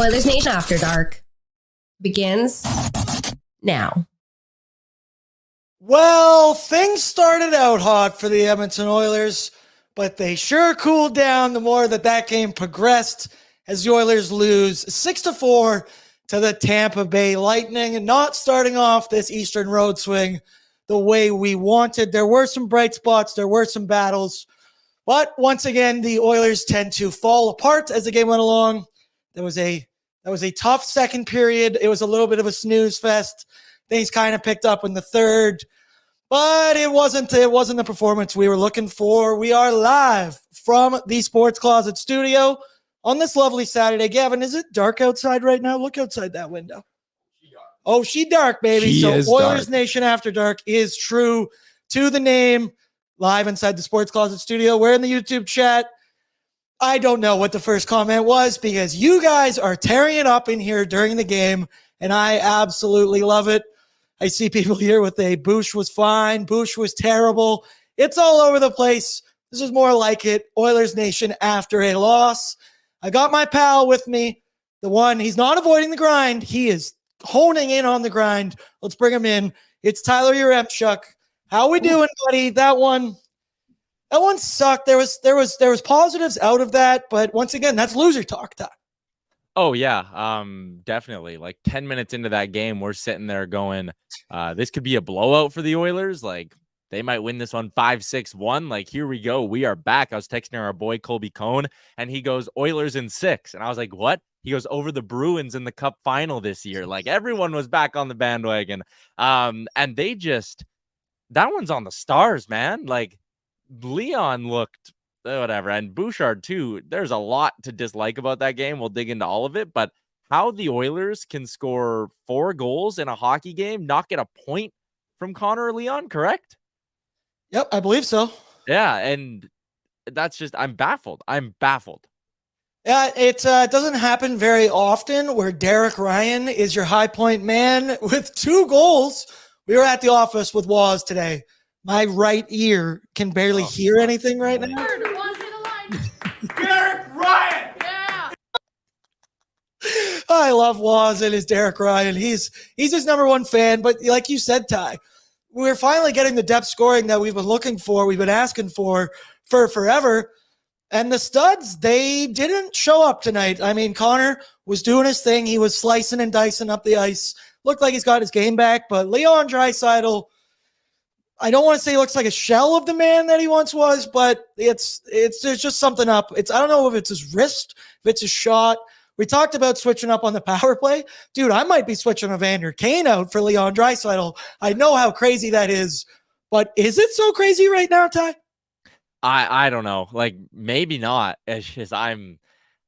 Oilersnation After Dark begins now. Well, things started out hot for the Edmonton Oilers, but they sure cooled down the more that game progressed as the Oilers lose 6-4 to the Tampa Bay Lightning, and not starting off this Eastern road swing the way we wanted. There were some bright spots, there were some battles, but once again, the Oilers tend to fall apart as the game went along. That was a tough second period. It was a little bit of a snooze fest. Things kind of picked up in the third, but it wasn't the performance we were looking for. We are live from the Sports Closet studio on this lovely Saturday. Gavin, is it dark outside right now? Look outside that window. Oh, she dark, baby. So Oilers Nation After Dark is true to the name. Live inside the Sports Closet studio. We're in the YouTube chat. I don't know what the first comment was because you guys are tearing it up in here during the game, and I absolutely love it. I see people here with a Bush was fine, Bush was terrible. It's all over the place. This is more like it. Oilers Nation after a loss. I got my pal with me. The one, he's not avoiding the grind. He is honing in on the grind. Let's bring him in. It's Tyler Yaremchuk. How we doing, buddy? That one sucked. There was positives out of that, but once again, that's loser talk time. Oh yeah, definitely. Like 10 minutes into that game, we're sitting there going, this could be a blowout for the Oilers. Like they might win this one 5-6-1. Like here we go. We are back. I was texting our boy Colby Cohn, and he goes, Oilers in 6. And I was like, what? He goes, over the Bruins in the Cup final this year. Like everyone was back on the bandwagon. And they just, that one's on the stars, man. Like Leon looked whatever, and Bouchard too. There's a lot to dislike about that game. We'll dig into all of it, but how the Oilers can score 4 goals in a hockey game, not get a point from Connor or Leon, correct? Yep, I believe so. Yeah, and that's just, I'm baffled. Yeah, it doesn't happen very often where Derek Ryan is your high point man with 2 goals. We were at the office with Waz today. My right ear can barely hear anything right now. Derek Ryan! Yeah! I love Waz and his Derek Ryan. He's his number one fan, but like you said, Ty, we're finally getting the depth scoring that we've been looking for, we've been asking for forever. And the studs, they didn't show up tonight. I mean, Connor was doing his thing. He was slicing and dicing up the ice. Looked like he's got his game back, but Leon Draisaitl, I don't want to say he looks like a shell of the man that he once was, but there's just something up. I don't know if it's his wrist, if it's his shot. We talked about switching up on the power play. Dude, I might be switching Evander Kane out for Leon Draisaitl. I know how crazy that is, but is it so crazy right now, Ty? I don't know. Like maybe not. It's just I'm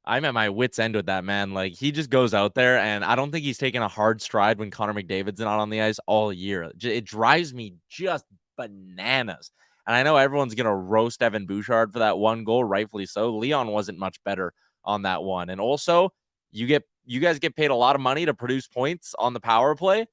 at my wit's end with that, man. Like he just goes out there, and I don't think he's taken a hard stride when Connor McDavid's not on the ice all year. It drives me just bananas. And I know everyone's gonna roast Evan Bouchard for that 1 goal, rightfully so. Leon wasn't much better on that one. And also, you guys get paid a lot of money to produce points on the power play.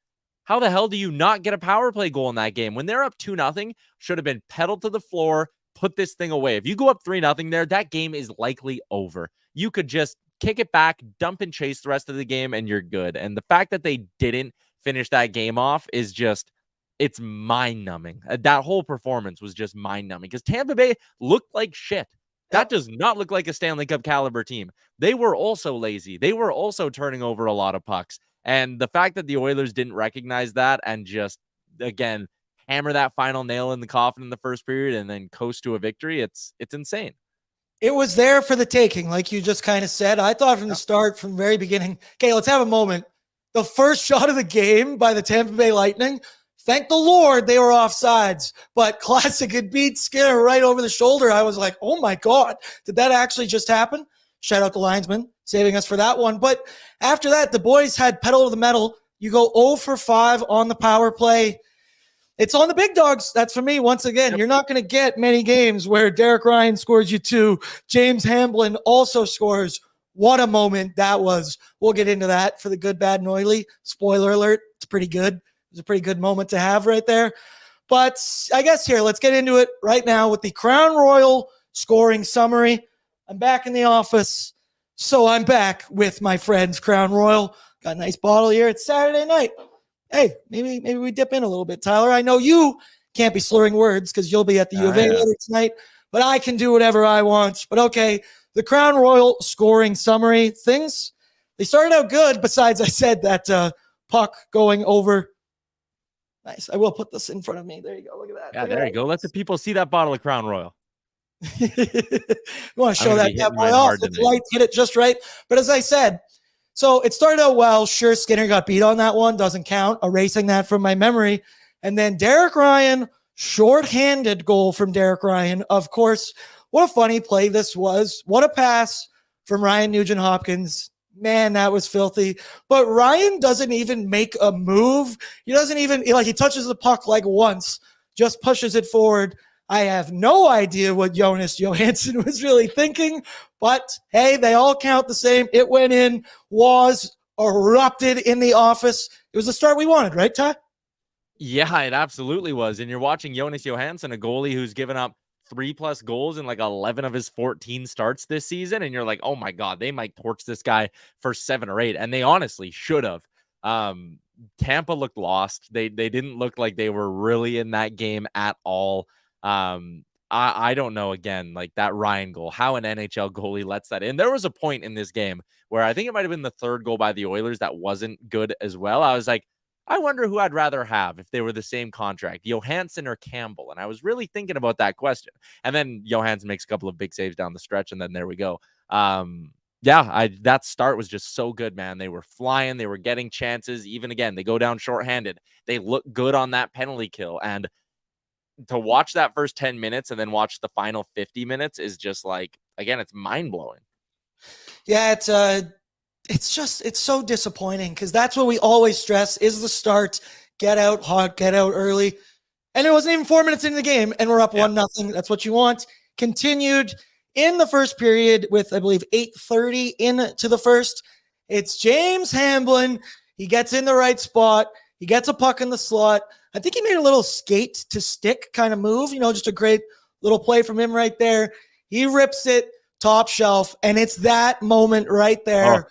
How the hell do you not get a power play goal in that game? When they're up 2-0, should have been pedaled to the floor, put this thing away. If you go up 3-0 there, that game is likely over. You could just kick it back, dump and chase the rest of the game, and you're good. And the fact that they didn't finish that game off is just, it's mind-numbing. That whole performance was just mind-numbing because Tampa Bay looked like shit. That does not look like a Stanley Cup caliber team. They were also lazy. They were also turning over a lot of pucks. And the fact that the Oilers didn't recognize that and just, again, hammer that final nail in the coffin in the first period and then coast to a victory, it's insane. It was there for the taking, like you just kind of said. I thought from the start, from the very beginning, okay, let's have a moment. The first shot of the game by the Tampa Bay Lightning, thank the Lord they were offsides, but classic, it beat Skinner right over the shoulder. I was like, oh my God, did that actually just happen? Shout out the linesman saving us for that one. But after that, the boys had pedal to the metal. You go 0 for 5 on the power play. It's on the big dogs. That's for me. Once again, You're not going to get many games where Derek Ryan scores you 2. James Hamblin also scores. What a moment that was. We'll get into that for the good, bad, and oily. Spoiler alert. It's pretty good. It was a pretty good moment to have right there. But I guess here, let's get into it right now with the Crown Royal scoring summary. I'm back in the office. So I'm back with my friend's Crown Royal. Got a nice bottle here. It's Saturday night. Hey, maybe we dip in a little bit, Tyler. I know you can't be slurring words because you'll be at the U of A later tonight, but I can do whatever I want. But okay, the Crown Royal scoring summary. Things, they started out good, besides I said that puck going over. Nice. I will put this in front of me. There you go. Look at that. Yeah, there you go. Let the people see that bottle of Crown Royal. You want to show that boy off. Let the lights hit it just right. But as I said, so it started out well. Sure, Skinner got beat on that one. Doesn't count. Erasing that from my memory. And then Derek Ryan, shorthanded goal from Derek Ryan. Of course, what a funny play this was. What a pass from Ryan Nugent-Hopkins. Man, that was filthy. But Ryan doesn't even make a move. He doesn't even, he touches the puck like once, just pushes it forward. I have no idea what Jonas Johansson was really thinking, but hey, they all count the same. It went in, was erupted in the office. It was the start we wanted, right, Ty? Yeah, it absolutely was. And you're watching Jonas Johansson, a goalie who's given up 3+ goals in like 11 of his 14 starts this season. And you're like, oh my God, they might torch this guy for 7 or 8. And they honestly should have. Tampa looked lost. They didn't look like they were really in that game at all. I don't know, again, like that Ryan goal, how an NHL goalie lets that in. There was a point in this game where I think it might have been the 3rd goal by the Oilers that wasn't good as well. I was like, I wonder who I'd rather have if they were the same contract, Johansson or Campbell. And I was really thinking about that question. And then Johansson makes a couple of big saves down the stretch, and then there we go. That start was just so good, man. They were flying. They were getting chances. Even again, they go down shorthanded. They look good on that penalty kill. And to watch that first 10 minutes and then watch the final 50 minutes is just like, again, it's mind-blowing. Yeah, it's so disappointing because that's what we always stress is the start. Get out hot, get out early. And it wasn't even 4 minutes into the game, and we're up 1-0. That's what you want. Continued in the first period with, I believe, 8:30 into the first. It's James Hamblin. He gets in the right spot. He gets a puck in the slot. I think he made a little skate to stick kind of move, just a great little play from him right there. He rips it top shelf, and it's that moment right there.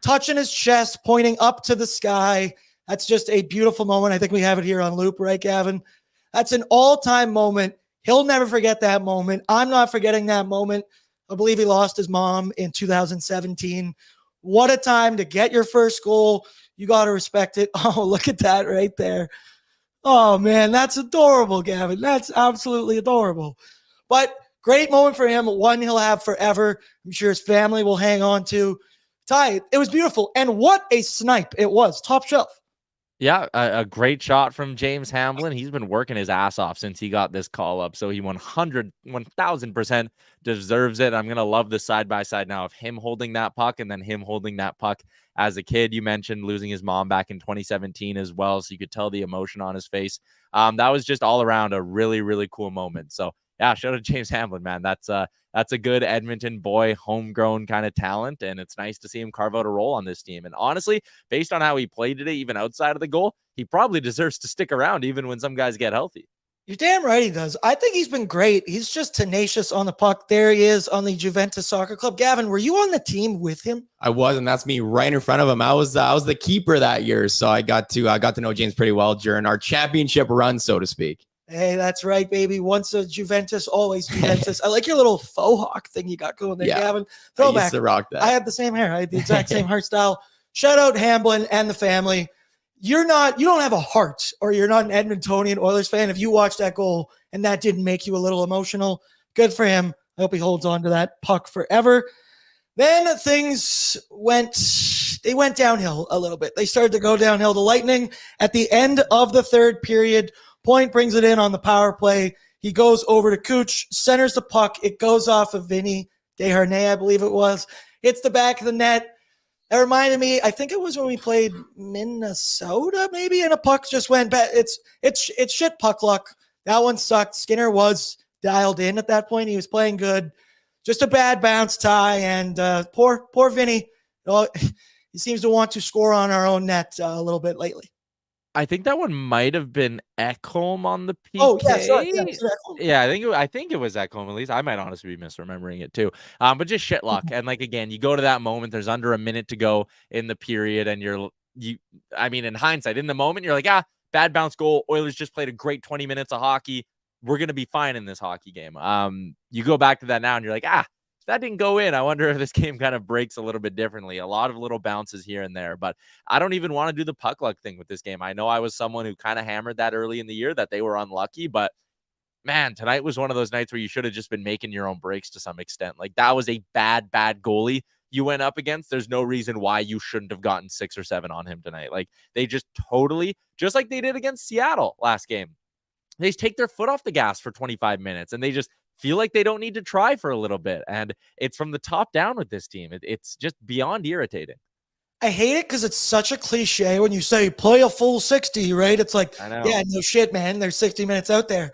Touching his chest, pointing up to the sky. That's just a beautiful moment. I think we have it here on loop, right, Gavin? That's an all-time moment. He'll never forget that moment. I'm not forgetting that moment. I believe he lost his mom in 2017. What a time to get your first goal. You got to respect it. Oh, look at that right there. Oh, man, that's adorable, Gavin. That's absolutely adorable. But great moment for him. One he'll have forever. I'm sure his family will hang on to. Ty, it was beautiful. And what a snipe it was. Top shelf. Yeah, a great shot from James Hamblin. He's been working his ass off since he got this call up. So he 1000% deserves it. I'm going to love the side-by-side now of him holding that puck and then him holding that puck as a kid. You mentioned losing his mom back in 2017 as well. So you could tell the emotion on his face. That was just all around a really, really cool moment. So yeah, shout out to James Hamblin, man. That's a good Edmonton boy, homegrown kind of talent, and it's nice to see him carve out a role on this team. And honestly, based on how he played today, even outside of the goal, he probably deserves to stick around even when some guys get healthy. You're damn right he does. I think he's been great. He's just tenacious on the puck. There he is on the Juventus Soccer Club. Gavin, were you on the team with him? I was, and that's me right in front of him. I was the keeper that year, so I got to know James pretty well during our championship run, so to speak. Hey, that's right, baby. Once a Juventus, always Juventus. I like your little faux hawk thing you got going there, Gavin. Throwback. I used to rock that. I had the same hair. I had the exact same hairstyle. Shout out Hamblin and the family. You don't have a heart, or you're not an Edmontonian Oilers fan if you watch that goal and that didn't make you a little emotional. Good for him. I hope he holds on to that puck forever. Then things went downhill a little bit. They started to go downhill. The Lightning at the end of the third period, Point brings it in on the power play. He goes over to Cooch, centers the puck. It goes off of Vinny Desharnais, I believe it was. Hits the back of the net. It reminded me, I think it was when we played Minnesota, maybe, and a puck just went back. It's shit puck luck. That one sucked. Skinner was dialed in at that point. He was playing good. Just a bad bounce, Ty, and poor Vinny. He seems to want to score on our own net a little bit lately. I think that one might have been Ekholm on the PK. Oh, yeah, sorry. Yeah, was it Ekholm? Yeah, I think it was Ekholm at least. I might honestly be misremembering it too. But just shit luck. And like again, you go to that moment, there's under a minute to go in the period, and in hindsight, in the moment, you're like, bad bounce goal. Oilers just played a great 20 minutes of hockey. We're gonna be fine in this hockey game. You go back to that now and you're like, that didn't go in. I wonder if this game kind of breaks a little bit differently. A lot of little bounces here and there, but I don't even want to do the puck luck thing with this game. I know I was someone who kind of hammered that early in the year that they were unlucky, but man, tonight was one of those nights where you should have just been making your own breaks to some extent. Like that was a bad goalie you went up against. There's no reason why you shouldn't have gotten 6 or 7 on him tonight. Like they just totally, just like they did against Seattle last game, they just take their foot off the gas for 25 minutes and they just feel like they don't need to try for a little bit. And it's from the top down with this team. It's just beyond irritating. I hate it because it's such a cliche when you say play a full 60, right? It's like, yeah, no shit, man. There's 60 minutes out there.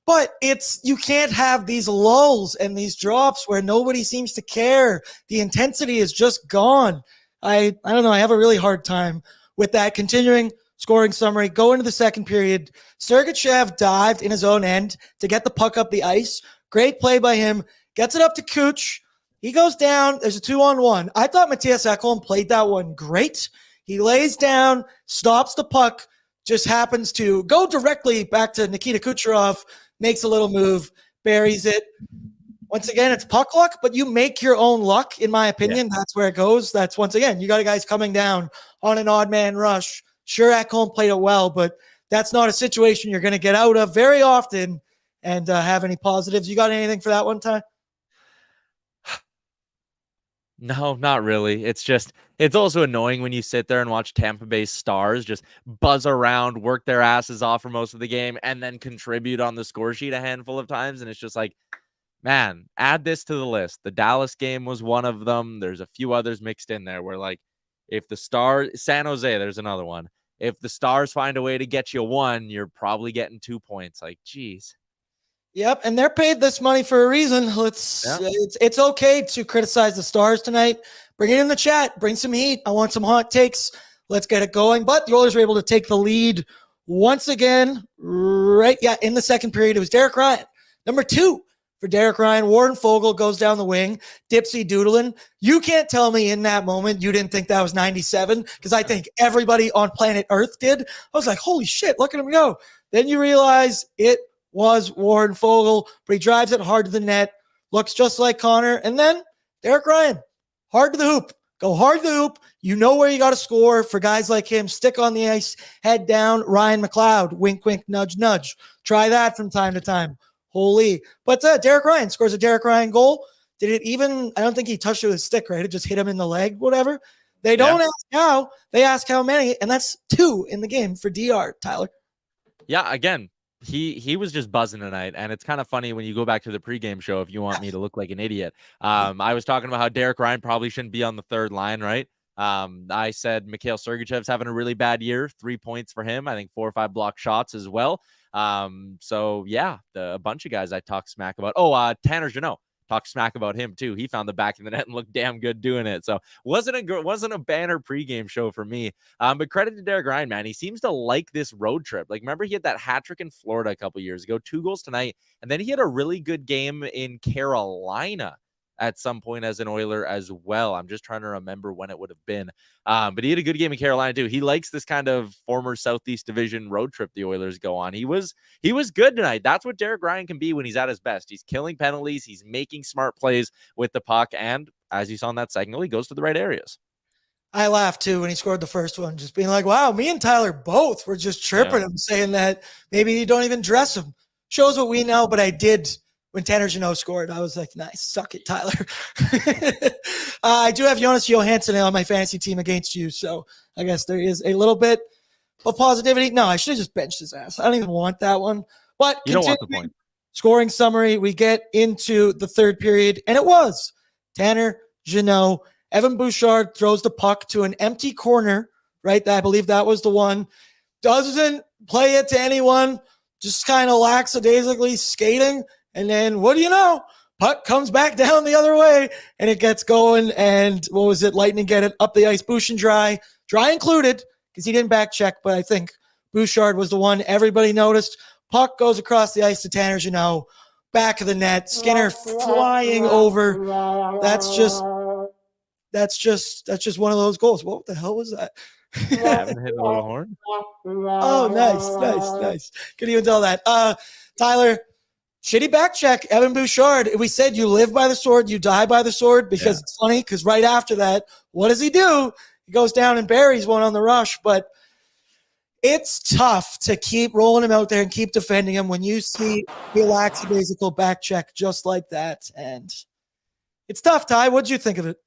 But you can't have these lulls and these drops where nobody seems to care. The intensity is just gone. I don't know. I have a really hard time with that. Continuing scoring summary, go into the second period. Sergachev dived in his own end to get the puck up the ice. Great play by him. Gets it up to Cooch. He goes down. There's a 2-on-1. I thought Matthias Ekholm played that one great. He lays down, stops the puck, just happens to go directly back to Nikita Kucherov, makes a little move, buries it. Once again, it's puck luck, but you make your own luck, in my opinion. Yeah. That's where it goes. That's, once again, you got guys coming down on an odd man rush. Sure, Ekholm played it well, but that's not a situation you're going to get out of very often and have any positives. You got anything for that one, Ty? No, not really. It's also annoying when you sit there and watch Tampa Bay Stars just buzz around, work their asses off for most of the game, and then contribute on the score sheet a handful of times. And it's just like, man, add this to the list. The Dallas game was one of them. There's a few others mixed in there where, like, if the Stars, San Jose, there's another one. If the Stars find a way to get you 1, you're probably getting 2 points. Like, geez. Yep, and they're paid this money for a reason. It's okay to criticize the Stars tonight. Bring it in the chat. Bring some heat. I want some hot takes. Let's get it going. But the Oilers were able to take the lead once again. In the second period, it was Derek Ryan. Number 2 for Derek Ryan. Warren Fogle goes down the wing. Dipsy doodling. You can't tell me in that moment you didn't think that was 97, because I think everybody on planet Earth did. I was like, holy shit, look at him go. Then you realize it was Warren Fogle, but he drives it hard to the net, looks just like Connor. And then Derek Ryan, hard to the hoop. Go hard to the hoop. You know where you got to score. For guys like him, stick on the ice, head down. Ryan McLeod, wink, wink, nudge, nudge. Try that from time to time. Holy. But Derek Ryan scores a Derek Ryan goal. Did it even, I don't think he touched it with his stick, right? It just hit him in the leg, whatever. They don't ask how, they ask how many, and that's 2 in the game for DR, Tyler. Yeah, again, he was just buzzing tonight, and it's kind of funny when you go back to the pregame show, if you want me to look like an idiot. I was talking about how Derek Ryan probably shouldn't be on the third line, right? I said Mikhail Sergachev's having a really bad year, 3 points for him. I think 4 or 5 block shots as well. So yeah, a bunch of guys I talked smack about. Tanner Jeannot. Talk smack about him too. He found the back of the net and looked damn good doing it. So wasn't a banner pregame show for me. But credit to Derek Ryan, man. He seems to like this road trip. Like, remember he had that hat trick in Florida a couple years ago, 2 goals tonight, and then he had a really good game in Carolina at some point as an Oiler as well. I'm just trying to remember when it would have been. But he had a good game in Carolina too. He likes this kind of former Southeast Division road trip the Oilers go on. He was good tonight. That's what Derek Ryan can be when he's at his best. He's killing penalties. He's making smart plays with the puck. And as you saw in that second goal, he goes to the right areas. I laughed too when he scored the first one, just being like, wow, me and Tyler both were just chirping him, saying that maybe you don't even dress him. Shows what we know, but I did. When Tanner Jeannot scored, I was like, nice, suck it, Tyler. I do have Jonas Johansson on my fantasy team against you, so I guess there is a little bit of positivity. No, I should have just benched his ass. I don't even want that one. But you don't want the point. Scoring summary, we get into the third period, and it was Tanner Jeannot. Evan Bouchard throws the puck to an empty corner, right? I believe that was the one. Doesn't play it to anyone, just kind of lackadaisically skating. And then, what do you know? Puck comes back down the other way, and it gets going. And what was it? Lightning get it up the ice. Bouchard dry included, because he didn't back check. But I think Bouchard was the one everybody noticed. Puck goes across the ice to Tanner Jeannot, back of the net. Skinner flying over. That's just one of those goals. What the hell was that? Gavin hitting a little horn. Oh, nice. Couldn't even tell that. Tyler, shitty back check. Evan Bouchard. We said you live by the sword, you die by the sword, because It's funny because right after that, what does he do? He goes down and buries one on the rush, but it's tough to keep rolling him out there and keep defending him when you see the lackadaisical back check just like that. And it's tough, Ty. What'd you think of it?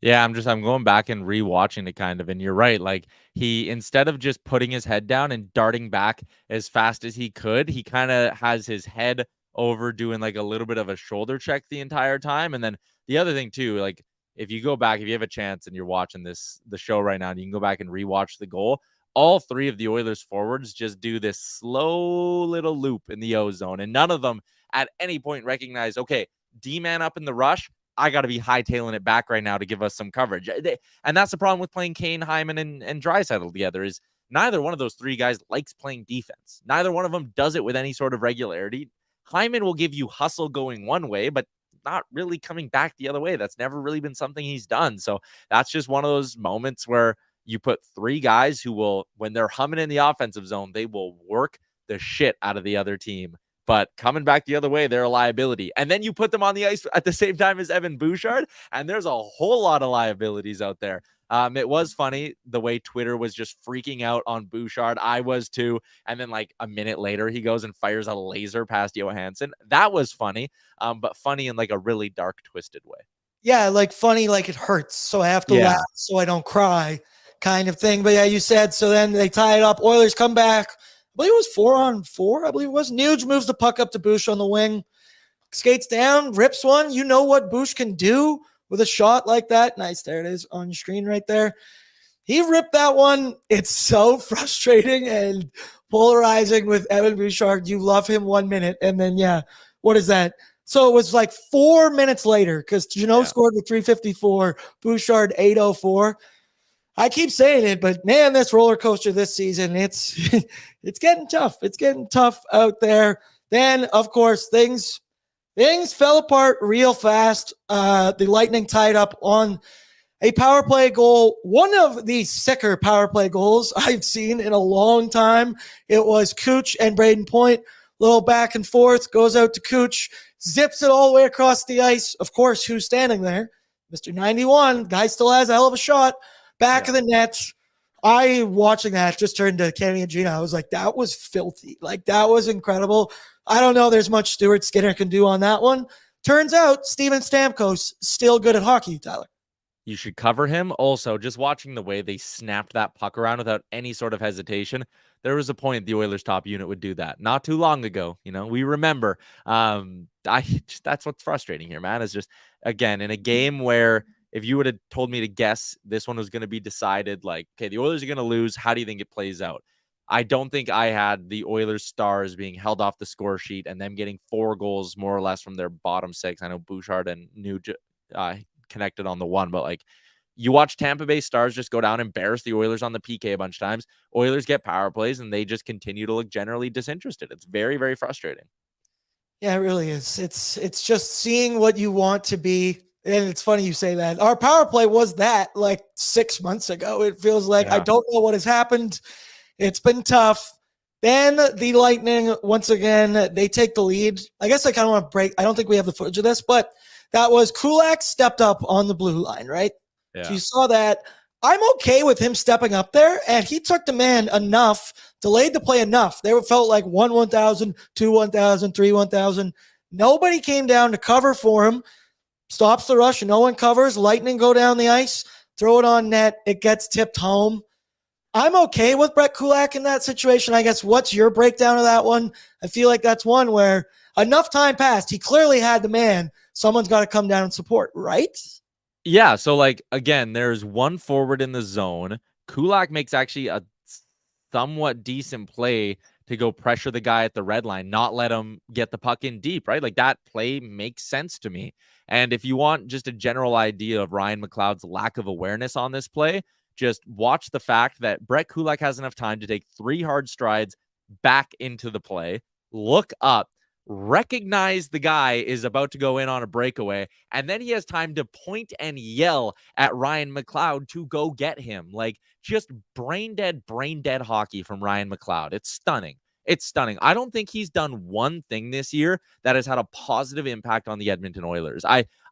Yeah, I'm going back and rewatching it kind of, and you're right. Like, he, instead of just putting his head down and darting back as fast as he could, he kind of has his head over doing like a little bit of a shoulder check the entire time. And then the other thing too, like if you go back, if you have a chance and you're watching the show right now, and you can go back and rewatch the goal, all three of the Oilers forwards just do this slow little loop in the O zone, and none of them at any point recognize, okay, D-man up in the rush, I got to be hightailing it back right now to give us some coverage. And that's the problem with playing Kane, Hyman, and Draisaitl together, is neither one of those three guys likes playing defense. Neither one of them does it with any sort of regularity. Hyman will give you hustle going one way, but not really coming back the other way. That's never really been something he's done. So that's just one of those moments where you put three guys who will, when they're humming in the offensive zone, they will work the shit out of the other team. But coming back the other way, they're a liability. And then you put them on the ice at the same time as Evan Bouchard, and there's a whole lot of liabilities out there. It was funny the way Twitter was just freaking out on Bouchard. I was too. And then like a minute later, he goes and fires a laser past Johansson. That was funny, but funny in like a really dark, twisted way. Yeah, like funny, like it hurts, so I have to laugh so I don't cry kind of thing. But yeah, you said, so then they tie it up. Oilers come back. I believe it was 4-on-4. I believe it was. Nuge moves the puck up to Bouch on the wing. Skates down, rips one. You know what Bouch can do with a shot like that. Nice. There it is on your screen right there. He ripped that one. It's so frustrating and polarizing with Evan Bouchard. You love him 1 minute. And then, what is that? So it was like 4 minutes later because Jeannot scored with 3:54, Bouchard 8:04. I keep saying it, but man, this roller coaster this season, it's getting tough. It's getting tough out there. Then, of course, things fell apart real fast. The Lightning tied up on a power play goal, one of the sicker power play goals I've seen in a long time. It was Cooch and Braden Point, little back and forth, goes out to Cooch, zips it all the way across the ice. Of course, who's standing there? Mr. 91. Guy still has a hell of a shot. Back of the net. I, watching that, just turned to Kenny and Gina. I was like, that was filthy. Like, that was incredible. I don't know there's much Stuart Skinner can do on that one. Turns out Steven Stamkos still good at hockey, Tyler. You should cover him. Also, just watching the way they snapped that puck around without any sort of hesitation, there was a point the Oilers top unit would do that. Not too long ago, we remember. That's what's frustrating here, man. Is just, again, in a game where if you would have told me to guess this one was going to be decided, like, okay, the Oilers are going to lose, how do you think it plays out? I don't think I had the Oilers stars being held off the score sheet and them getting 4 goals more or less from their bottom 6. I know Bouchard and Nugent connected on the one, but like, you watch Tampa Bay Stars just go down and embarrass the Oilers on the PK a bunch of times. Oilers get power plays and they just continue to look generally disinterested. It's very, very frustrating. Yeah, it really is. It's just seeing what you want to be. And it's funny you say that. Our power play was that like 6 months ago. It feels like I don't know what has happened. It's been tough. Then the Lightning, once again, they take the lead. I guess I kind of want to break. I don't think we have the footage of this, but that was Kulak stepped up on the blue line, right? Yeah. So you saw that. I'm okay with him stepping up there, and he took the man enough, delayed the play enough. They felt like 1-1,000, 2-1,000, 3-1,000. Nobody came down to cover for him. Stops the rush, no one covers. Lightning go down the ice, throw it on net. It gets tipped home. I'm okay with Brett Kulak in that situation. I guess what's your breakdown of that one? I feel like that's one where enough time passed. He clearly had the man. Someone's got to come down and support, right? Yeah, so like, again, there's one forward in the zone. Kulak makes actually a somewhat decent play to go pressure the guy at the red line, not let him get the puck in deep, right? Like, that play makes sense to me. And if you want just a general idea of Ryan McLeod's lack of awareness on this play, just watch the fact that Brett Kulak has enough time to take 3 hard strides back into the play, look up, recognize the guy is about to go in on a breakaway, and then he has time to point and yell at Ryan McLeod to go get him. Like, just brain dead hockey from Ryan McLeod. It's stunning. It's stunning. I don't think he's done one thing this year that has had a positive impact on the Edmonton Oilers.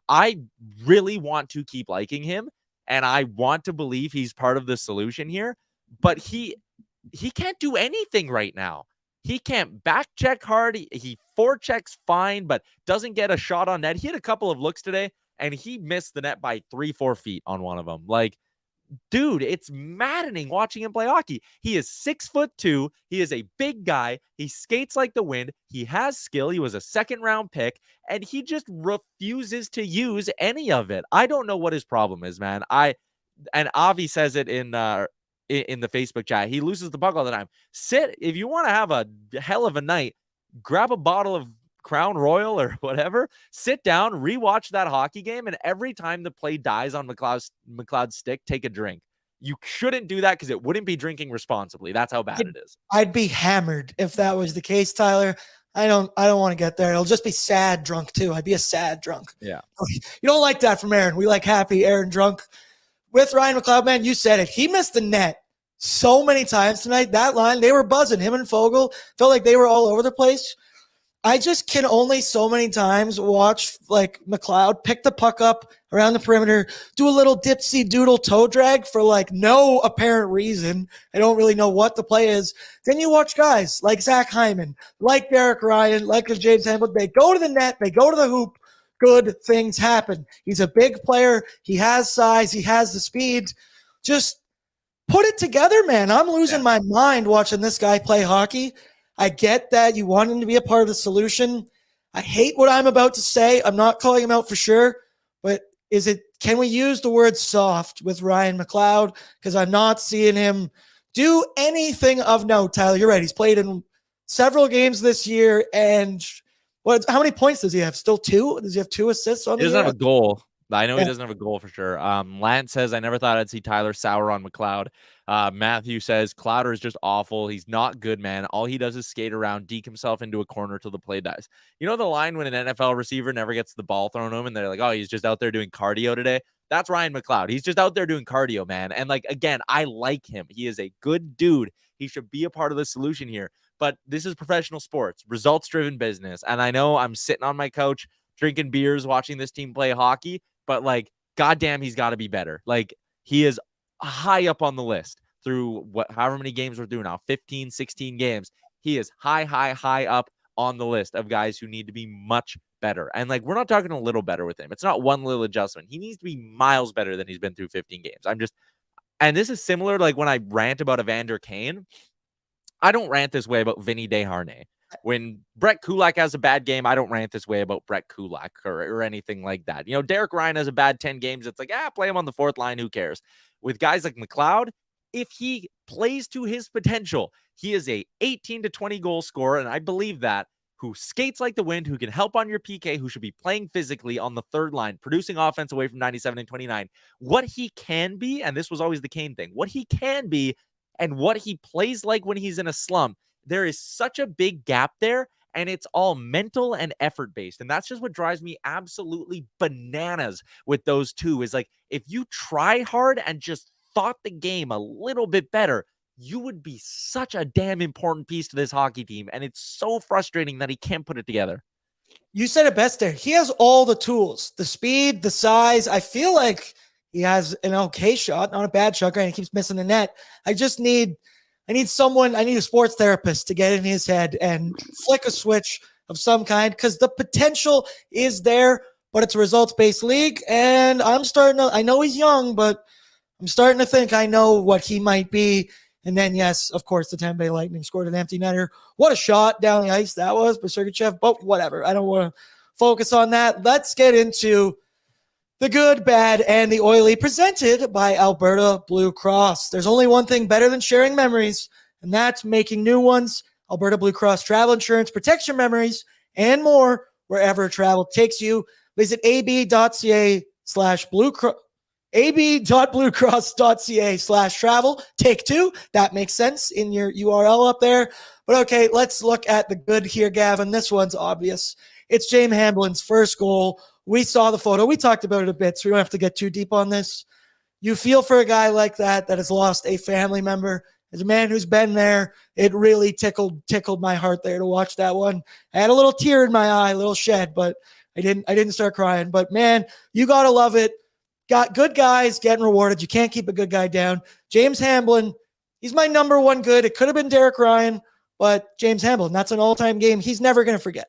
I really want to keep liking him, and I want to believe he's part of the solution here, but he can't do anything right now. He can't back check hard. He forechecks fine, but doesn't get a shot on net. He had a couple of looks today, and he missed the net by 3-4 feet on one of them. Like, dude, it's maddening watching him play hockey. He is 6'2". He is a big guy. He skates like the wind. He has skill. He was a second-round pick, and he just refuses to use any of it. I don't know what his problem is, man. And Avi says it in the Facebook chat. He loses the puck all the time. If you want to have a hell of a night, grab a bottle of Crown Royal or whatever, sit down, rewatch that hockey game, and every time the play dies on McLeod's stick, take a drink. You shouldn't do that because it wouldn't be drinking responsibly. That's how bad it is. I'd be hammered if that was the case, Tyler. I don't want to get there. It'll just be sad drunk too. I'd be a sad drunk. Yeah. You don't like that from Aaron. We like happy Aaron drunk. With Ryan McLeod, man, you said it. He missed the net so many times tonight. That line, they were buzzing. Him and Fogle felt like they were all over the place. I just can only so many times watch like McLeod pick the puck up around the perimeter, do a little dipsy doodle toe drag for like no apparent reason. I don't really know what the play is. Then you watch guys like Zach Hyman, like Derek Ryan, like James Hamilton. They go to the net, they go to the hoop. Good things happen. He's a big player. He has size. He has the speed. Just put it together, man. I'm losing my mind watching this guy play hockey. I get that you want him to be a part of the solution. I hate what I'm about to say. I'm not calling him out for sure, but can we use the word soft with Ryan McLeod? Because I'm not seeing him do anything of note. Tyler, you're right. He's played in several games this year, and how many points does he have? Still 2? Does he have 2 assists on the year? He doesn't have a goal. I know he doesn't have a goal for sure. Lance says, I never thought I'd see Tyler sour on McLeod. Matthew says, Clowder is just awful. He's not good, man. All he does is skate around, deke himself into a corner till the play dies. You know the line when an NFL receiver never gets the ball thrown to him and they're like, oh, he's just out there doing cardio today? That's Ryan McLeod. He's just out there doing cardio, man. And like, again, I like him. He is a good dude. He should be a part of the solution here. But this is professional sports, results-driven business. And I know I'm sitting on my couch drinking beers, watching this team play hockey, but like, goddamn, he's got to be better. Like, he is high up on the list through however many games we're doing now, 15, 16 games. He is high up on the list of guys who need to be much better. And like, we're not talking a little better with him. It's not one little adjustment. He needs to be miles better than he's been through 15 games. And this is similar, like when I rant about Evander Kane, I don't rant this way about Vinny Desharnais. When Brett Kulak has a bad game, I don't rant this way about Brett Kulak or anything like that. You know, Derek Ryan has a bad 10 games. It's like, play him on the 4th line. Who cares? With guys like McLeod, if he plays to his potential, he is a 18 to 20 goal scorer, and I believe that, who skates like the wind, who can help on your PK, who should be playing physically on the 3rd line, producing offense away from 97 and 29. What he can be, and this was always the Kane thing, what he can be and what he plays like when he's in a slump, there is such a big gap there, and it's all mental and effort-based. And that's just what drives me absolutely bananas with those two, is like, if you try hard and just thought the game a little bit better, you would be such a damn important piece to this hockey team. And it's so frustrating that he can't put it together. You said it best there. He has all the tools, the speed, the size. I feel like he has an okay shot, not a bad shot, and he keeps missing the net. I need someone, I need a sports therapist to get in his head and flick a switch of some kind, because the potential is there, but it's a results-based league. And I know he's young, but I'm starting to think I know what he might be. And then, yes, of course, the Tampa Bay Lightning scored an empty netter. What a shot down the ice that was by Sergachev, but whatever. I don't want to focus on that. Let's get into the good, bad, and the oily, presented by Alberta Blue Cross. There's only one thing better than sharing memories, and that's making new ones. Alberta Blue Cross travel insurance protects your memories and more wherever travel takes you. Visit ab.ca/Blue Cross. ab.bluecross.ca/travel. Take 2. That makes sense in your URL up there. But okay, let's look at the good here, Gavin. This one's obvious. It's James Hamblin's first goal. We saw the photo. We talked about it a bit, so we don't have to get too deep on this. You feel for a guy like that has lost a family member. As a man who's been there, it really tickled my heart there to watch that one. I had a little tear in my eye, a little shed, but I didn't start crying. But man, you gotta love it. Got good guys getting rewarded. You can't keep a good guy down. James Hamblin, he's my number one good. It could have been Derek Ryan, but James Hamblin, that's an all-time game he's never going to forget.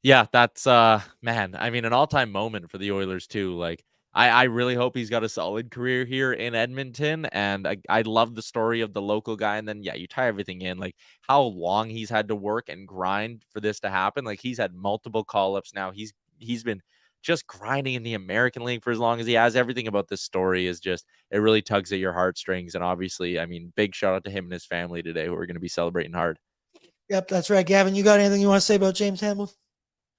Yeah, that's man, I mean, an all-time moment for the Oilers too. Like, I really hope he's got a solid career here in Edmonton. And I love the story of the local guy. And then, yeah, you tie everything in, like how long he's had to work and grind for this to happen. Like, he's had multiple call-ups now. He's been just grinding in the American League for as long as he has. Everything about this story is just, it really tugs at your heartstrings. And obviously, I mean, big shout out to him and his family today who are going to be celebrating hard. Yep, that's right. Gavin, you got anything you want to say about James Hamblin?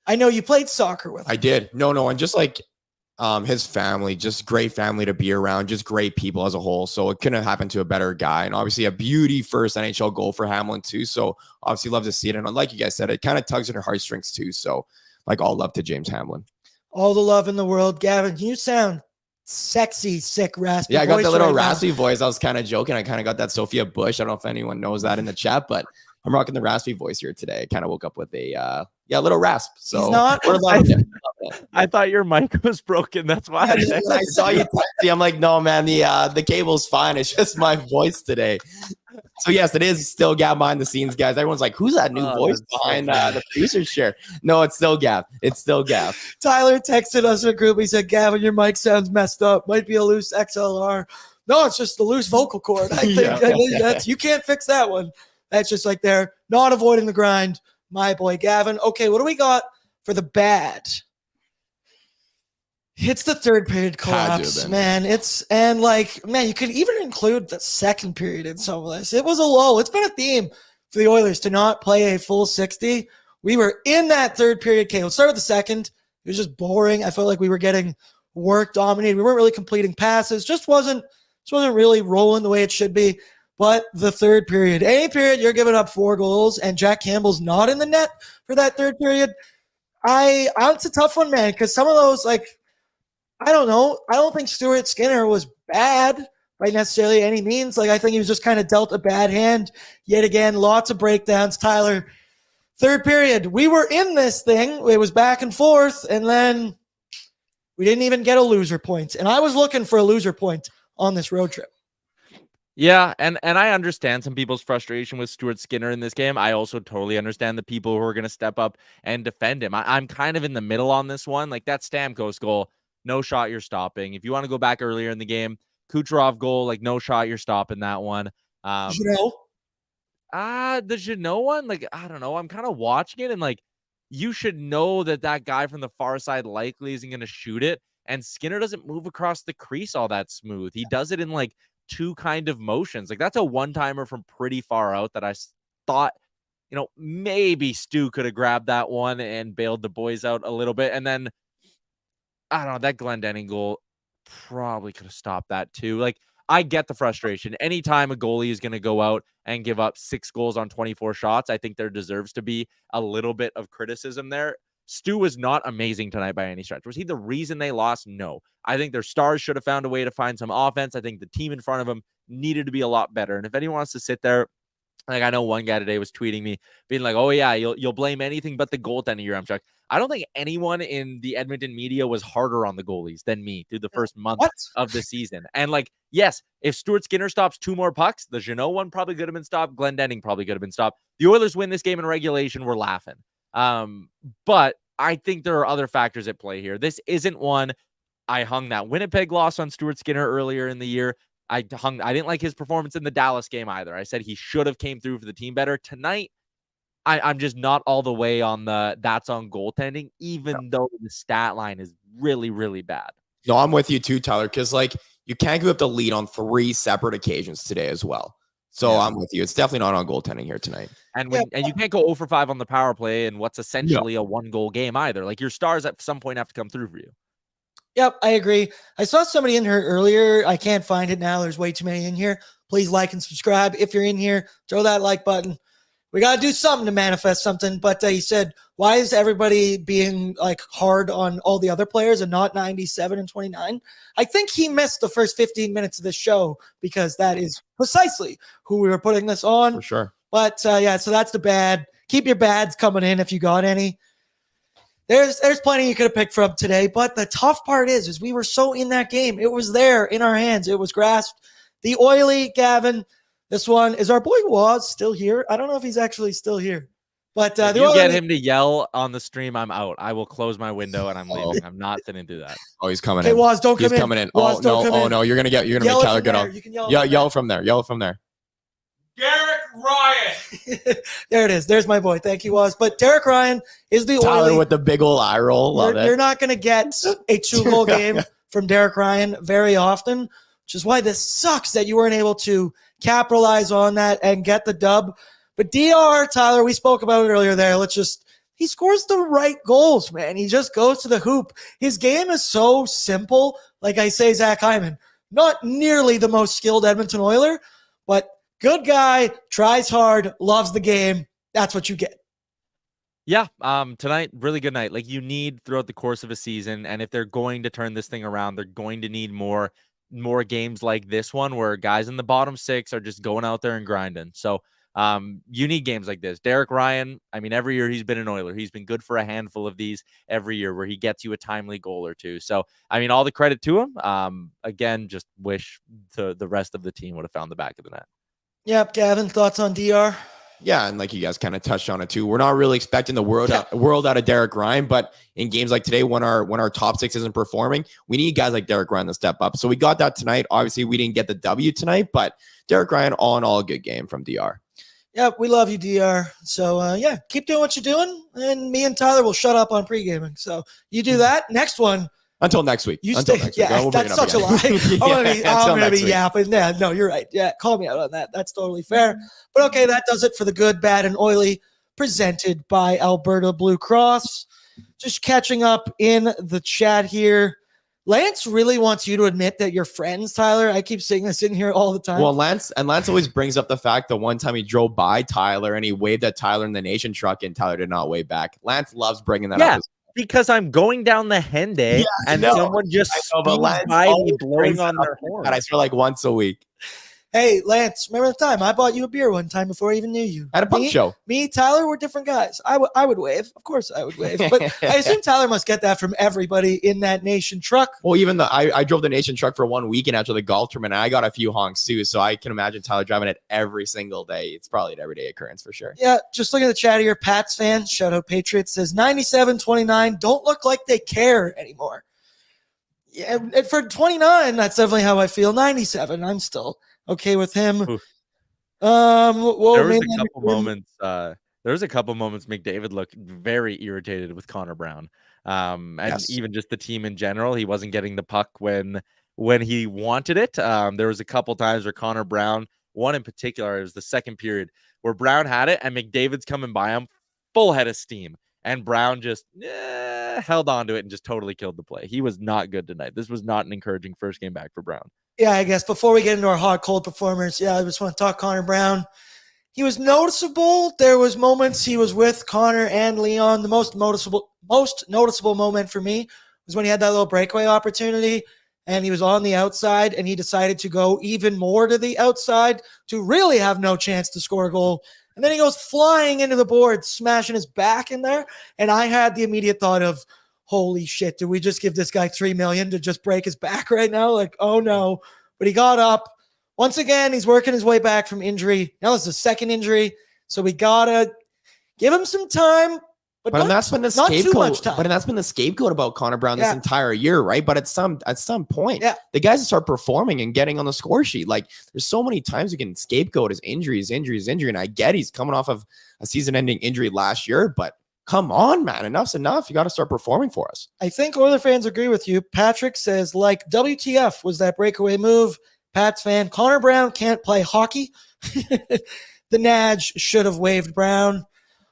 I know you played soccer with him. I did. No. And just like his family, just great family to be around, just great people as a whole. So it couldn't have happened to a better guy. And obviously a beauty first NHL goal for Hamblin too. So obviously love to see it. And like you guys said, it kind of tugs at your heartstrings too. So like all love to James Hamblin. All the love in the world. Gavin, you sound sexy, sick, raspy. Yeah, I got the little right raspy now. voice. I was kind of joking. I kind of got that Sophia Bush. I don't know if anyone knows that in the chat, but I'm rocking the raspy voice here today. I kind of woke up with a little rasp. So he's not. I thought your mic was broken. That's why I saw you texting. I'm like, no, man, the cable's fine. It's just my voice today. So yes, it is still Gav behind the scenes, guys. Everyone's like, who's that new voice behind the producer's chair? No, it's still Gav. It's still Gav. Tyler texted us in a group. He said, Gavin, your mic sounds messed up. Might be a loose XLR. No, it's just the loose vocal cord. I think you can't fix that one. That's just like they're not avoiding the grind. My boy, Gavin. Okay, what do we got for the bad? It's the third period collapse, man. You could even include the second period in some of this. It was a lull. It's been a theme for the Oilers to not play a full 60. We were in that third period. Okay, let's start with the second. It was just boring. I felt like we were getting work dominated. We weren't really completing passes. Just wasn't really rolling the way it should be. But the third period, any period, you're giving up 4 goals, and Jack Campbell's not in the net for that third period. It's a tough one, man, because some of those, like, I don't know. I don't think Stuart Skinner was bad by necessarily any means. Like, I think he was just kind of dealt a bad hand. Yet again, lots of breakdowns. Tyler, third period, we were in this thing. It was back and forth, and then we didn't even get a loser point. And I was looking for a loser point on this road trip. Yeah, and I understand some people's frustration with Stuart Skinner in this game. I also totally understand the people who are going to step up and defend him. I'm kind of in the middle on this one. Like, that Stamkos goal, no shot you're stopping. If you want to go back earlier in the game, Kucherov goal, like, no shot you're stopping that one. The Jeannot one, like, I don't know. I'm kind of watching it, and like, you should know that guy from the far side likely isn't going to shoot it. And Skinner doesn't move across the crease all that smooth. He does it in like 2 kind of motions. Like, that's a one-timer from pretty far out that I thought, maybe Stu could have grabbed that one and bailed the boys out a little bit. And then, I don't know, that Glendening goal probably could have stopped that too. Like, I get the frustration. Anytime a goalie is going to go out and give up 6 goals on 24 shots, I think there deserves to be a little bit of criticism there. Stu was not amazing tonight by any stretch. Was he the reason they lost? No. I think their stars should have found a way to find some offense. I think the team in front of them needed to be a lot better. And if anyone wants to sit there, like, I know one guy today was tweeting me being like, oh yeah, you'll blame anything but the goaltending, Yaremchuk. I don't think anyone in the Edmonton media was harder on the goalies than me through the first month of the season. And like, yes, if Stuart Skinner stops 2 more pucks, the Jeannot one probably could have been stopped. Glendening probably could have been stopped. The Oilers win this game in regulation. We're laughing. But I think there are other factors at play here. This isn't one. I hung that Winnipeg loss on Stuart Skinner earlier in the year. I didn't like his performance in the Dallas game either. I said he should have came through for the team better. Tonight, I'm just not all the way on that's on goaltending, even though the stat line is really, really bad. No, I'm with you too, Tyler, because like, you can't give up the lead on 3 separate occasions today as well. So I'm with you. It's definitely not on goaltending here tonight. And you can't go 0 for 5 on the power play in what's essentially a 1-goal game either. Like, your stars at some point have to come through for you. Yep, I agree. I saw somebody in here earlier. I can't find it now. There's way too many in here. Please like and subscribe. If you're in here, throw that like button. We got to do something to manifest something. But he said, why is everybody being like hard on all the other players and not 97 and 29? I think he missed the first 15 minutes of this show because that is precisely who we were putting this on. For sure. But so that's the bad. Keep your bads coming in if you got any. There's plenty you could have picked from today, but the tough part is we were so in that game. It was there in our hands. It was grasped. The Oily, Gavin, this one, is our boy Waz still here? I don't know if he's actually still here. But if you get him to yell on the stream, I'm out. I will close my window and I'm leaving. I'm not sitting through that. Oh, he's coming in. Hey, Waz, don't come in. He's coming in. Waz, oh no, you're gonna make Tyler get off. You can yell. Yell from there. Yell from there. Derek Ryan. There it is. There's my boy. Thank you, Waz. But Derek Ryan is the Tyler Oily. with the big old eye roll. Love it. You're not going to get a 2-goal game from Derek Ryan very often, which is why this sucks that you weren't able to capitalize on that and get the dub. But DR, Tyler, we spoke about it earlier there. He scores the right goals, man. He just goes to the hoop. His game is so simple. Like I say, Zach Hyman, not nearly the most skilled Edmonton Oiler, but good guy, tries hard, loves the game. That's what you get. Yeah, tonight, really good night. Like you need throughout the course of a season, and if they're going to turn this thing around, they're going to need more games like this one where guys in the bottom 6 are just going out there and grinding. So you need games like this. Derek Ryan, I mean, every year he's been an Oiler. He's been good for a handful of these every year where he gets you a timely goal or two. So, I mean, all the credit to him. Again, just wish the rest of the team would have found the back of the net. Yep, Gavin, thoughts on DR? Yeah, and like you guys kind of touched on it too. We're not really expecting the world out of Derek Ryan, but in games like today, when our top 6 isn't performing, we need guys like Derek Ryan to step up. So we got that tonight. Obviously, we didn't get the W tonight, but Derek Ryan, all in all, a good game from DR. Yep, we love you, DR. So keep doing what you're doing, and me and Tyler will shut up on pre-gaming. So you do that. Next one. Until next week. That's such a lie. I'm going to be yapping. Yeah, no, you're right. Yeah, call me out on that. That's totally fair. But okay, that does it for the good, bad, and oily, presented by Alberta Blue Cross. Just catching up in the chat here. Lance really wants you to admit that you're friends, Tyler. I keep saying this in here all the time. Well, Lance always brings up the fact that one time he drove by Tyler and he waved at Tyler in the Nation truck and Tyler did not wave back. Lance loves bringing that up. Because I'm going down the Henday and someone just speeds by me blowing on their horn. And I swear like once a week. Hey, Lance, remember the time I bought you a beer one time before I even knew you? At a punk show. Me, Tyler, we're different guys. I would wave. Of course I would wave. But I assume Tyler must get that from everybody in that Nation truck. Well, even I drove the Nation truck for 1 weekend after the golf tournament, and I got a few honks too. So I can imagine Tyler driving it every single day. It's probably an everyday occurrence for sure. Yeah, just look at the chat here. Pats fan, shout out Patriots, says 97-29 don't look like they care anymore. Yeah, and for 29, that's definitely how I feel. 97, I'm still okay with him. There was a couple moments McDavid looked very irritated with Connor Brown. Even just the team in general, he wasn't getting the puck when he wanted it. There was a couple times where Connor Brown, one in particular, it was the second period where Brown had it and McDavid's coming by him full head of steam. And Brown just held on to it and just totally killed the play. He was not good tonight. This was not an encouraging first game back for Brown. Yeah, I guess before we get into our hot, cold performers, I just want to talk Connor Brown. He was noticeable. There was moments he was with Connor and Leon. The most noticeable moment for me was when he had that little breakaway opportunity and he was on the outside and he decided to go even more to the outside to really have no chance to score a goal. And then he goes flying into the board, smashing his back in there. And I had the immediate thought of, holy shit, did we just give this guy $3 million to just break his back right now? Like, oh no. But he got up. Once again, he's working his way back from injury. Now it's the second injury. So we got to give him some time. But that's been the scapegoat. But that's been the scapegoat about Connor Brown this entire year, right? But at some point, the guys start performing and getting on the score sheet. Like there's so many times you can scapegoat his injuries. And I get he's coming off of a season-ending injury last year, but come on, man, enough's enough. You got to start performing for us. I think Oiler fans agree with you. Patrick says, like, WTF was that breakaway move. Pats fan, Connor Brown can't play hockey. The Naj should have waived Brown.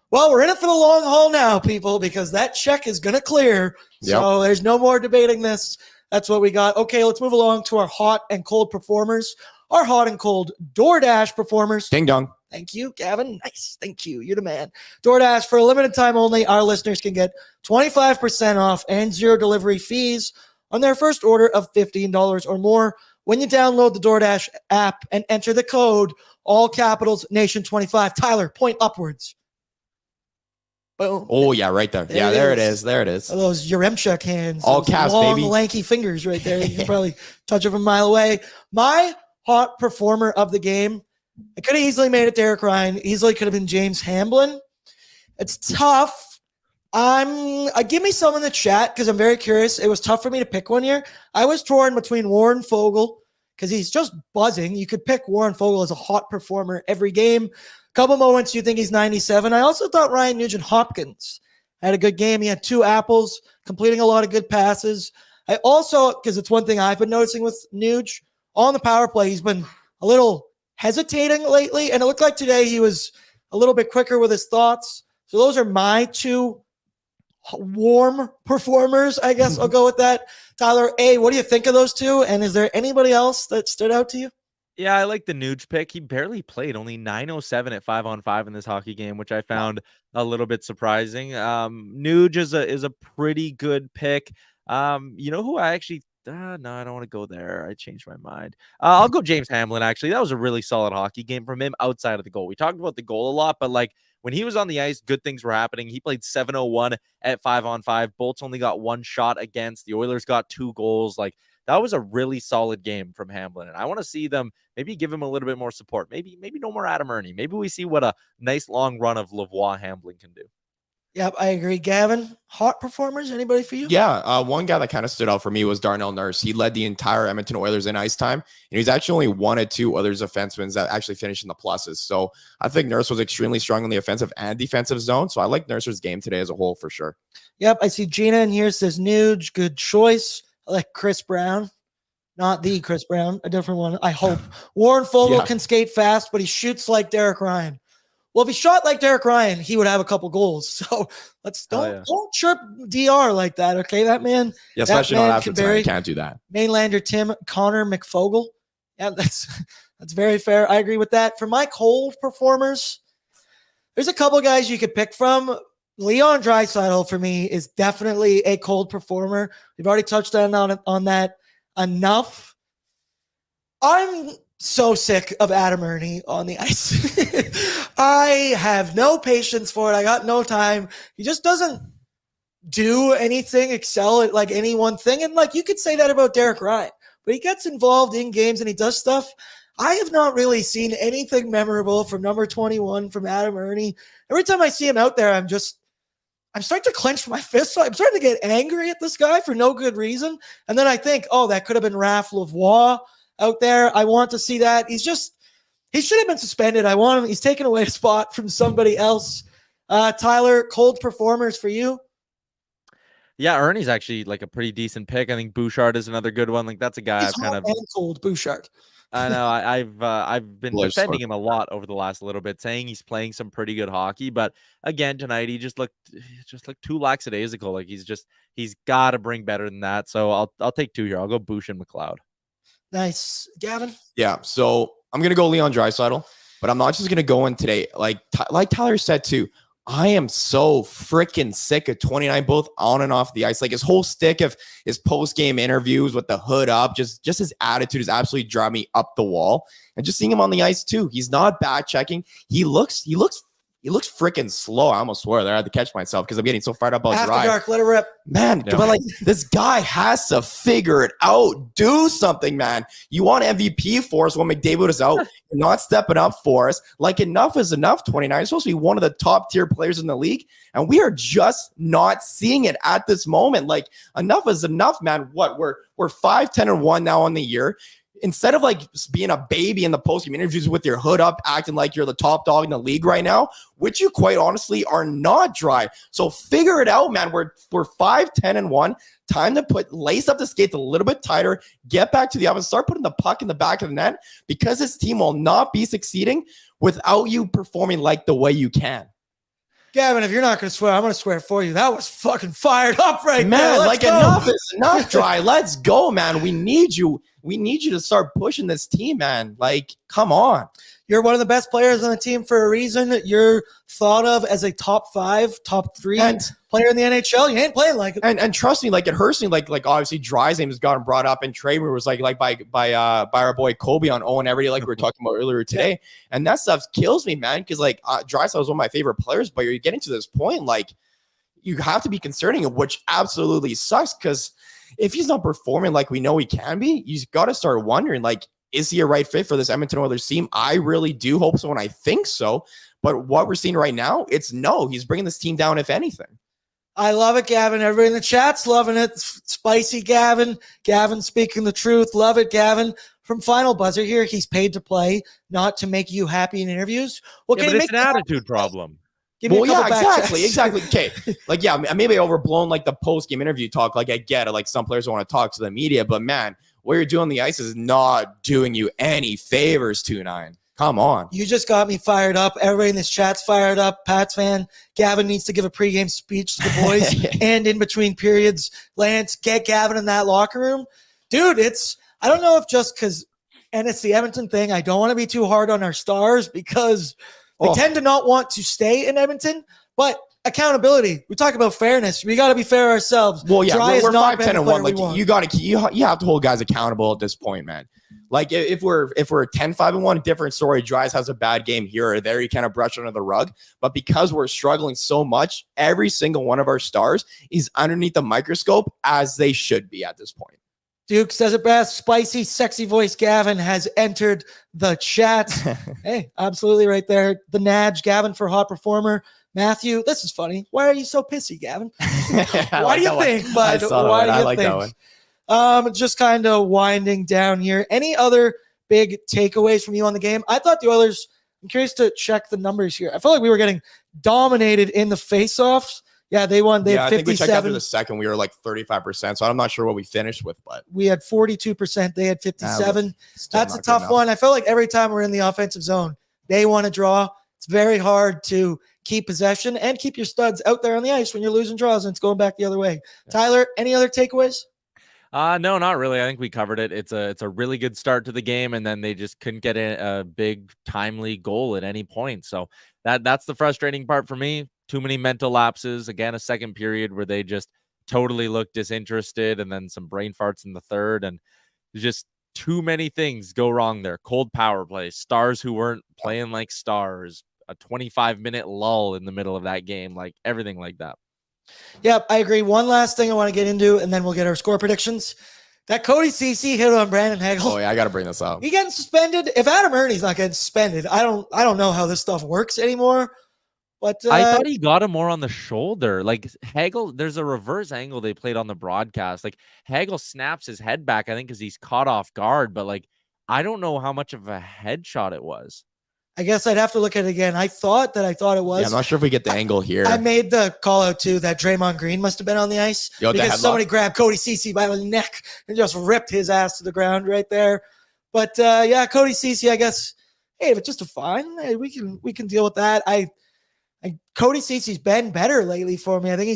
Well, we're in it for the long haul now, people, because that check is going to clear. So there's no more debating this. That's what we got. Okay, let's move along to our hot and cold performers. Our hot and cold DoorDash performers. Ding dong. Thank you, Gavin. Nice. Thank you. You're the man. DoorDash, for a limited time only, our listeners can get 25% off and 0 delivery fees on their first order of $15 or more when you download the DoorDash app and enter the code, all capitals, Nation25. Tyler, point upwards. Boom. Oh, yeah, right there. There it is. There it is. Those Yaremchuk hands. All those caps, long, baby. lanky fingers right there. You can probably touch it from a mile away. My hot performer of the game, I could have easily made it Derek Ryan. Easily could have been James Hamblin. It's tough. Give me some in the chat because I'm very curious. It was tough for me to pick one here. I was torn between Warren Fogle because he's just buzzing. You could pick Warren Fogle as a hot performer every game. Couple moments you think he's 97. I also thought Ryan Nugent-Hopkins had a good game. He had 2 apples, completing a lot of good passes. I also, because it's one thing I've been noticing with Nuge, on the power play, he's been a little hesitating lately, and it looked like today he was a little bit quicker with his thoughts. So those are my 2 warm performers, I guess. I'll go with that. Tyler, what do you think of those 2? And is there anybody else that stood out to you? Yeah, I like the Nuge pick. He barely played, only 907 at 5-on-5 in this hockey game, which I found a little bit surprising. Nuge is a pretty good pick. You know who I actually no, I don't want to go there. I changed my mind. I'll go James Hamblin, actually. That was a really solid hockey game from him outside of the goal. We talked about the goal a lot, but like when he was on the ice, good things were happening. He played 7-01 at 5-on-5. Bolts only got 1 shot against. The Oilers got 2 goals. Like that was a really solid game from Hamblin. And I want to see them maybe give him a little bit more support. Maybe no more Adam Ernie. Maybe we see what a nice long run of Lavoie Hamblin can do. Yep, I agree. Gavin, hot performers? Anybody for you? Yeah, one guy that kind of stood out for me was Darnell Nurse. He led the entire Edmonton Oilers in ice time, and he's actually only one of 2 Oilers defensemen that actually finished in the pluses. So I think Nurse was extremely strong in the offensive and defensive zone. So I like Nurse's game today as a whole for sure. Yep, I see Gina in here says Nuge, good choice. I like Chris Brown. Not the Chris Brown, a different one, I hope. Warren Fogle can skate fast, but he shoots like Derek Ryan. Well, if he shot like Derek Ryan, he would have a couple goals. So don't chirp DR like that, okay? That man, especially not after tonight. You can't do that. Mainlander Tim Connor McFogle. Yeah, that's very fair. I agree with that. For my cold performers, there's a couple guys you could pick from. Leon Draisaitl for me is definitely a cold performer. We've already touched on that enough. I'm so sick of Adam Ernie on the ice. I have no patience for it. I got no time. He just doesn't do anything, excel at like any one thing. And like you could say that about Derek Ryan, but he gets involved in games and he does stuff. I have not really seen anything memorable from number 21 from Adam Ernie. Every time I see him out there, I'm starting to clench my fists. So I'm starting to get angry at this guy for no good reason. And then I think, that could have been Raph Lavoie out there. I want to see that. He should have been suspended. I want him. He's taken away a spot from somebody else. Tyler, cold performers for you? Yeah, Ernie's actually like a pretty decent pick. I think Bouchard is another good one. Like that's a guy He's I've kind of cold Bouchard. I know I've been defending him a lot over the last little bit, saying he's playing some pretty good hockey. But again, tonight he just looked too lackadaisical. Like he's got to bring better than that. So I'll take 2 here. I'll go Bouch and McLeod. Nice, Gavin. Yeah, so I'm gonna go Leon Draisaitl, but I'm not just gonna go in today. Like Tyler said too, I am so freaking sick of 29, both on and off the ice. Like his whole stick of his post-game interviews with the hood up, just his attitude is absolutely driving me up the wall. And just seeing him on the ice too, he's not back checking. He looks freaking slow. I almost swore there. I had to catch myself because I'm getting so fired up about After dark, let it rip. Man, yeah. But like this guy has to figure it out. Do something, man. You want MVP for us when McDavid is out. You're not stepping up for us. Like enough is enough, 29. You're supposed to be one of the top tier players in the league. And we are just not seeing it at this moment. Like enough is enough, man. What? We're 5-10-1 now on the year. Instead of like being a baby in the post-game interviews with your hood up, acting like you're the top dog in the league right now, which you quite honestly are not, Dry. So figure it out, man. We're 5-10-1. Time to lace up the skates a little bit tighter, get back to the offense, start putting the puck in the back of the net, because this team will not be succeeding without you performing like the way you can. Gavin, if you're not going to swear, I'm going to swear for you. That was fucking fired up right Man, there. like enough is enough, Dry. Let's go, man. We need you. We need you to start pushing this team, man. Like, come on. You're one of the best players on the team for a reason. You're thought of as a top 5, top 3 player in the NHL. You ain't playing like it. And trust me, like it hurts me. Like obviously, Dry's name has gotten brought up in trade rumors, like by our boy Kobe on Owen every day, like we were talking about earlier today. And that stuff kills me, man. Because like Drysdale was one of my favorite players, but you're getting to this point, like you have to be concerning it, which absolutely sucks. Because if he's not performing like we know he can be, you got to start wondering, like, is he a right fit for this Edmonton Oilers team? I really do hope so, and I think so. But what we're seeing right now, it's no. He's bringing this team down, if anything. I love it, Gavin. Everybody in the chat's loving it. Spicy Gavin. Gavin speaking the truth. Love it, Gavin. From Final Buzzer here, he's paid to play, not to make you happy in interviews. Well, yeah, but it's an attitude problem. Well, yeah, exactly. Okay. Like, yeah, maybe overblown like the post-game interview talk. Like, I get it. Like, some players want to talk to the media, but man, what you're doing on the ice is not doing you any favors, 2-9. Come on. You just got me fired up. Everybody in this chat's fired up. Pats fan. Gavin needs to give a pregame speech to the boys and in between periods. Lance, get Gavin in that locker room. Dude, I don't know if just because, and it's the Edmonton thing, I don't want to be too hard on our stars because they tend to not want to stay in Edmonton, but accountability. We talk about fairness. We got to be fair ourselves. Well, yeah, we're 5-10-1. Like you have to hold guys accountable at this point, man. Like if we're 10-5-1, different story. Dries has a bad game here or there. You kind of brush under the rug. But because we're struggling so much, every single one of our stars is underneath the microscope as they should be at this point. Duke says it best. Spicy, sexy voice Gavin has entered the chat. Hey, absolutely right there. The Nudge, Gavin for hot performer. Matthew, this is funny. Why are you so pissy, Gavin? Why do you think, bud? Why do you think? That one. Just kind of winding down here. Any other big takeaways from you on the game? I thought the Oilers, I'm curious to check the numbers here. I felt like we were getting dominated in the faceoffs. Yeah, they won. They had 57. I think we checked after the second. We were like 35%. So I'm not sure what we finished with, but we had 42%. They had 57. That's a tough one. I felt like every time we're in the offensive zone, they want to draw. It's very hard to keep possession and keep your studs out there on the ice when you're losing draws and it's going back the other way. Yeah. Tyler, any other takeaways? No, not really. I think we covered it. It's a really good start to the game, and then they just couldn't get a big timely goal at any point. So that's the frustrating part for me. Too many mental lapses. Again, a second period where they just totally looked disinterested, and then some brain farts in the third, and just too many things go wrong there. Cold power play, stars who weren't playing like stars, a 25-minute lull in the middle of that game, like everything like that. Yep, I agree. One last thing I want to get into, and then we'll get our score predictions. That Cody Ceci hit on Brandon Hagel. Oh yeah, I got to bring this up. He getting suspended. If Adam Ernie's not getting suspended, I don't know how this stuff works anymore. But I thought he got him more on the shoulder. Like Hagel, there's a reverse angle they played on the broadcast. Like Hagel snaps his head back, I think, because he's caught off guard. But like, I don't know how much of a headshot it was. I guess I'd have to look at it again. I thought it was. Yeah, I'm not sure if we get the angle here. I made the call out too that Draymond Green must have been on the ice because somebody grabbed Cody Ceci by the neck and just ripped his ass to the ground right there. But yeah, Cody Ceci, I guess. Hey, if it's just a fine, hey, we can deal with that. Cody Ceci's been better lately for me. I think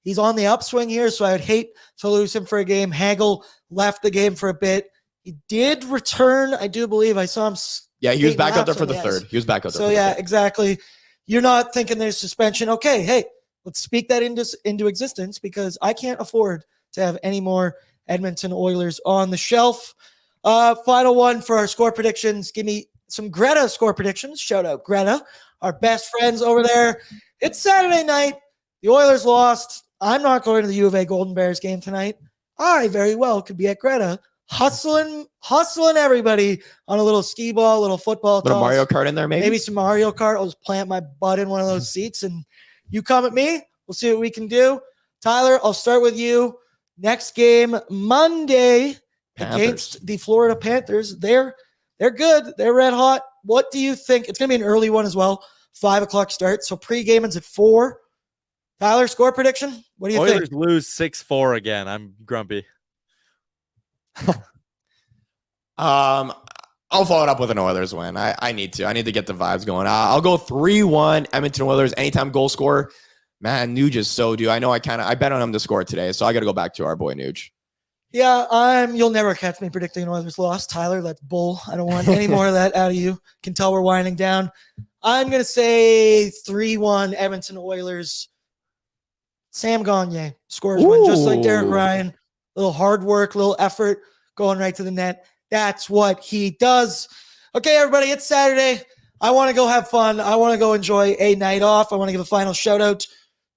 he's on the upswing here, so I would hate to lose him for a game. Hagel left the game for a bit. He did return, I do believe. I saw him. Yeah, he was back out there for the third. He was back out there. So yeah, exactly. You're not thinking there's suspension. Okay, hey, let's speak that into existence because I can't afford to have any more Edmonton Oilers on the shelf. Final one for our score predictions. Give me some Greta score predictions. Shout out Greta, our best friends over there. It's Saturday night. The Oilers lost. I'm not going to the U of A Golden Bears game tonight. I very well could be at Greta. Hustling everybody on a little skee ball, a little football. Little Mario Kart in there, maybe? Maybe some Mario Kart. I'll just plant my butt in one of those seats and you come at me. We'll see what we can do. Tyler, I'll start with you. Next game, Monday against the Florida Panthers. They're good. They're red hot. What do you think? It's going to be an early one as well. 5:00 start. So pre-gaming's at 4. Tyler, score prediction? What do you think? Oilers lose 6-4 again. I'm grumpy. I'll follow it up with an Oilers win. I need to. I need to get the vibes going. I'll go 3-1 Edmonton Oilers. Anytime goal scorer. Man, Nuge is so due. I know I bet on him to score today, so I got to go back to our boy Nuge. Yeah, you'll never catch me predicting an Oilers loss. Tyler, that's bull. I don't want any more of that out of you. Can tell we're winding down. I'm going to say 3-1 Edmonton Oilers. Sam Gagner scores one, just like Derek Ryan. A little hard work, little effort, going right to the net. That's what he does. Okay, everybody, it's Saturday. I want to go have fun. I want to go enjoy a night off. I want to give a final shout out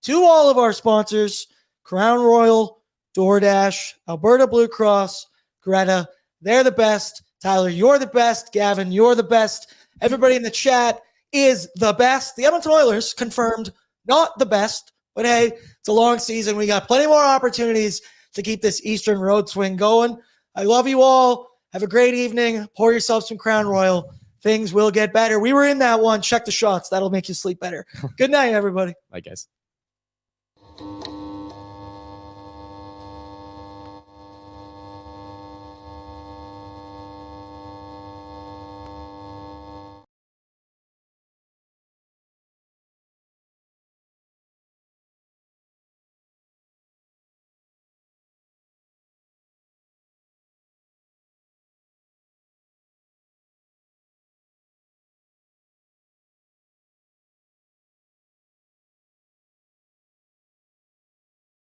to all of our sponsors, Crown Royal, DoorDash, Alberta Blue Cross, Greta. They're the best. Tyler, you're the best. Gavin, you're the best. Everybody in the chat is the best. The Edmonton Oilers confirmed not the best, but hey, it's a long season. We got plenty more opportunities to keep this Eastern road swing going. I love you all. Have a great evening. Pour yourself some Crown Royal. Things will get better. We were in that one. Check the shots. That'll make you sleep better. Good night, everybody. Bye, guys.